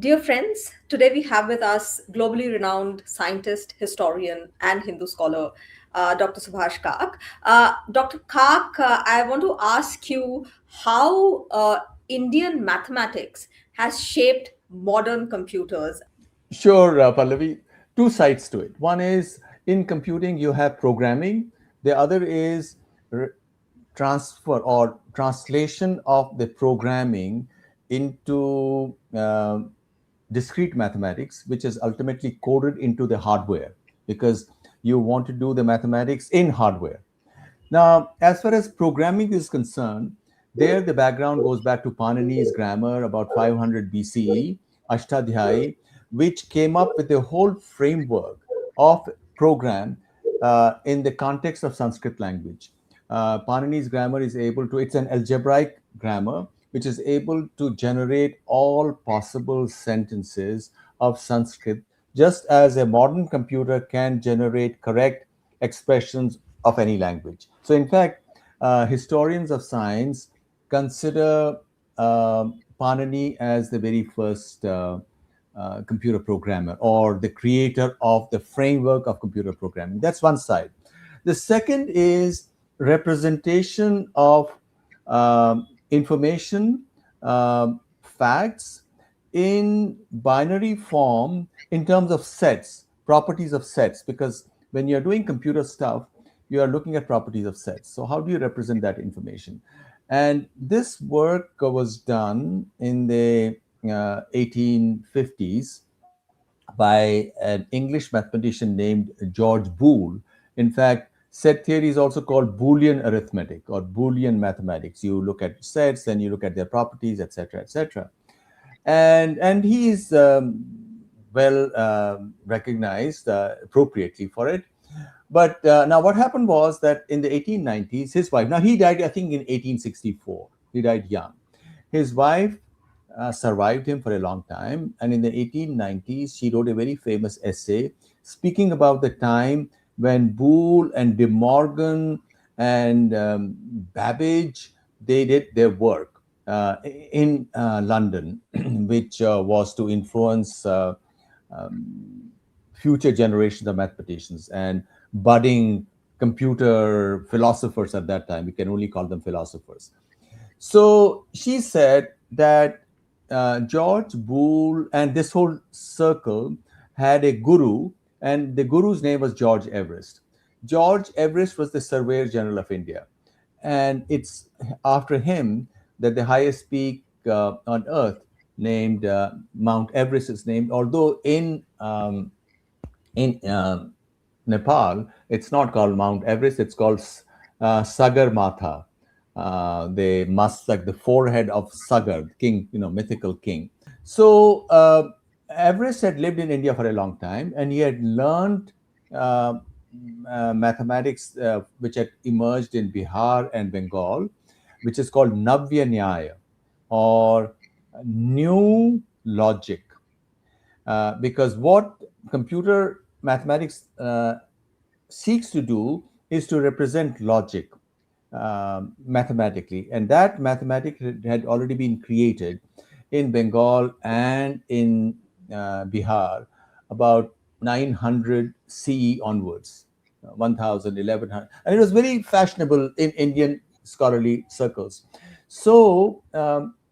Dear friends, today we have with us globally renowned scientist, historian, and Hindu scholar, Dr. Subhash Kak. Dr. Kak, I want to ask you how Indian mathematics has shaped modern computers. Sure, Pallavi. Two sides to it. One is in computing, you have programming. The other is transfer or translation of the programming into discrete mathematics, which is ultimately coded into the hardware because you want to do the mathematics in hardware. Now, as far as programming is concerned, there the background goes back to Panini's grammar about 500 BCE, Ashtadhyayi, which came up with a whole framework of program in the context of Sanskrit language. Panini's grammar is able to, it's an algebraic grammar, which is able to generate all possible sentences of Sanskrit, just as a modern computer can generate correct expressions of any language. So, in fact, historians of science consider Panini as the very first computer programmer or the creator of the framework of computer programming. That's one side. The second is representation of information, facts in binary form in terms of sets, properties of sets, because when you're doing computer stuff, you are looking at properties of sets. So, how do you represent that information? And this work was done in the 1850s by an English mathematician named George Boole. In fact, set theory is also called Boolean arithmetic or Boolean mathematics. You look at sets, then you look at their properties, etc., etc. And he is well recognized appropriately for it. But now what happened was that in the 1890s, his wife, now he died, I think, in 1864. He died young. His wife survived him for a long time. And in the 1890s, she wrote a very famous essay speaking about the time when Boole and De Morgan and Babbage, they did their work in London, which was to influence future generations of mathematicians and budding computer philosophers at that time. We can only call them philosophers. So she said that George Boole and this whole circle had a guru, and the guru's name was George Everest. George Everest was the Surveyor General of India, and it's after him that the highest peak on Earth, named Mount Everest, is named. Although in Nepal, it's not called Mount Everest; it's called Sagarmatha, the Mastak, the forehead of Sagar, king, mythical king. So Everest had lived in India for a long time, and he had learned uh, mathematics which had emerged in Bihar and Bengal, which is called Navya Nyaya or new logic. Because what computer mathematics seeks to do is to represent logic mathematically, and that mathematics had already been created in Bengal and in Bihar about 900 CE onwards, 1000, 1100, and it was very fashionable in Indian scholarly circles. So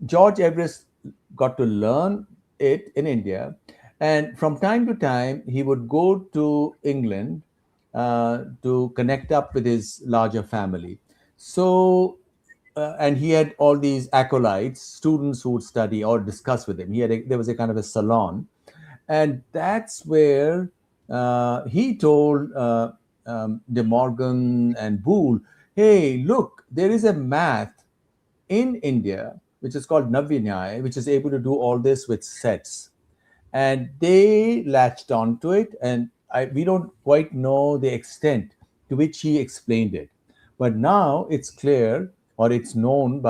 George Everest got to learn it in India, and from time to time he would go to England to connect up with his larger family. So, and he had all these acolytes, students who would study or discuss with him. There was a kind of a salon, and that's where he told De Morgan and Boole, "Hey, look, there is a math in India which is called Navya Nyaya, which is able to do all this with sets." And they latched onto it, and we don't quite know the extent to which he explained it, but now it's clear, or it's known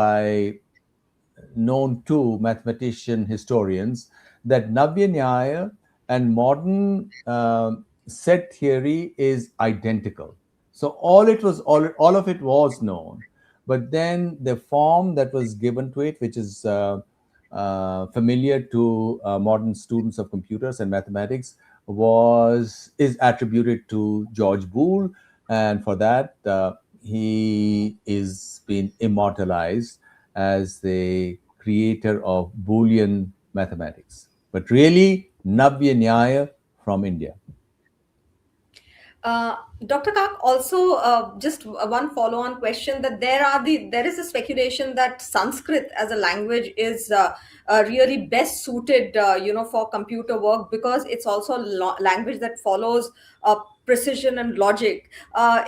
to mathematician historians, that Navya Nyaya and modern set theory is identical. So all of it was known, but then the form that was given to it, which is familiar to modern students of computers and mathematics is attributed to George Boole, and for that he is been immortalized as the creator of Boolean mathematics. But really, Navya Nyaya from India. Uh, Dr. Kak, also just one follow-on question that there is a speculation that Sanskrit as a language is really best suited, for computer work because it's also a language that follows precision and logic.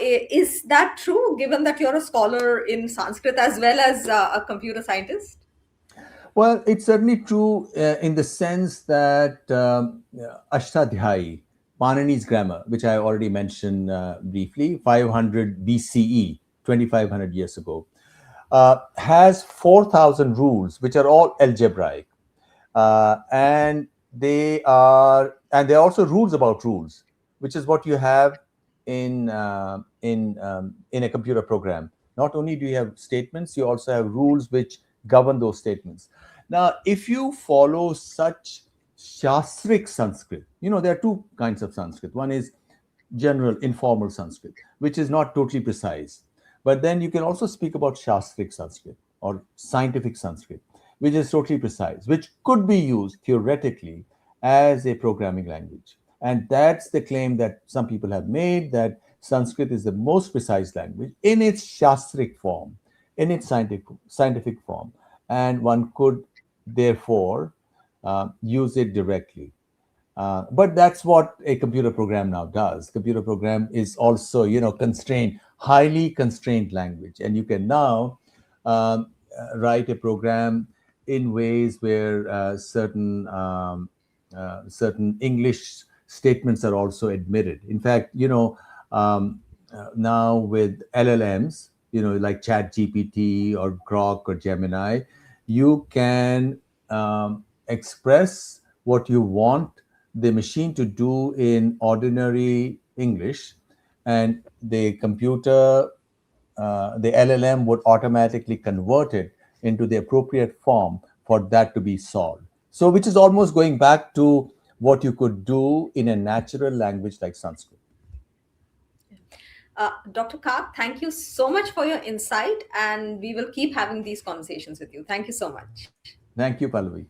Is that true? Given that you're a scholar in Sanskrit as well as a computer scientist? Well, it's certainly true in the sense that Ashtadhyayi, Panini's grammar, which I already mentioned briefly, 500 BCE, 2500 years ago, has 4,000 rules, which are all algebraic. And there are also rules about rules, which is what you have in a computer program. Not only do you have statements, you also have rules which govern those statements. Now, if you follow such shastric Sanskrit, there are two kinds of Sanskrit. One is general informal Sanskrit, which is not totally precise. But then you can also speak about Shastric Sanskrit or scientific Sanskrit, which is totally precise, which could be used theoretically as a programming language. And that's the claim that some people have made, that Sanskrit is the most precise language in its Shastric form, in its scientific form. And one could therefore use it directly. But that's what a computer program now does. Computer program is also, constrained, highly constrained language, and you can now write a program in ways where certain English statements are also admitted. In fact, now with LLMs, like Chat GPT or Grok or Gemini, you can express what you want the machine to do in ordinary English, and the LLM would automatically convert it into the appropriate form for that to be solved. So, which is almost going back to what you could do in a natural language like Sanskrit. Dr. Kak, thank you so much for your insight, and we will keep having these conversations with you. Thank you so much. Thank you, Pallavi.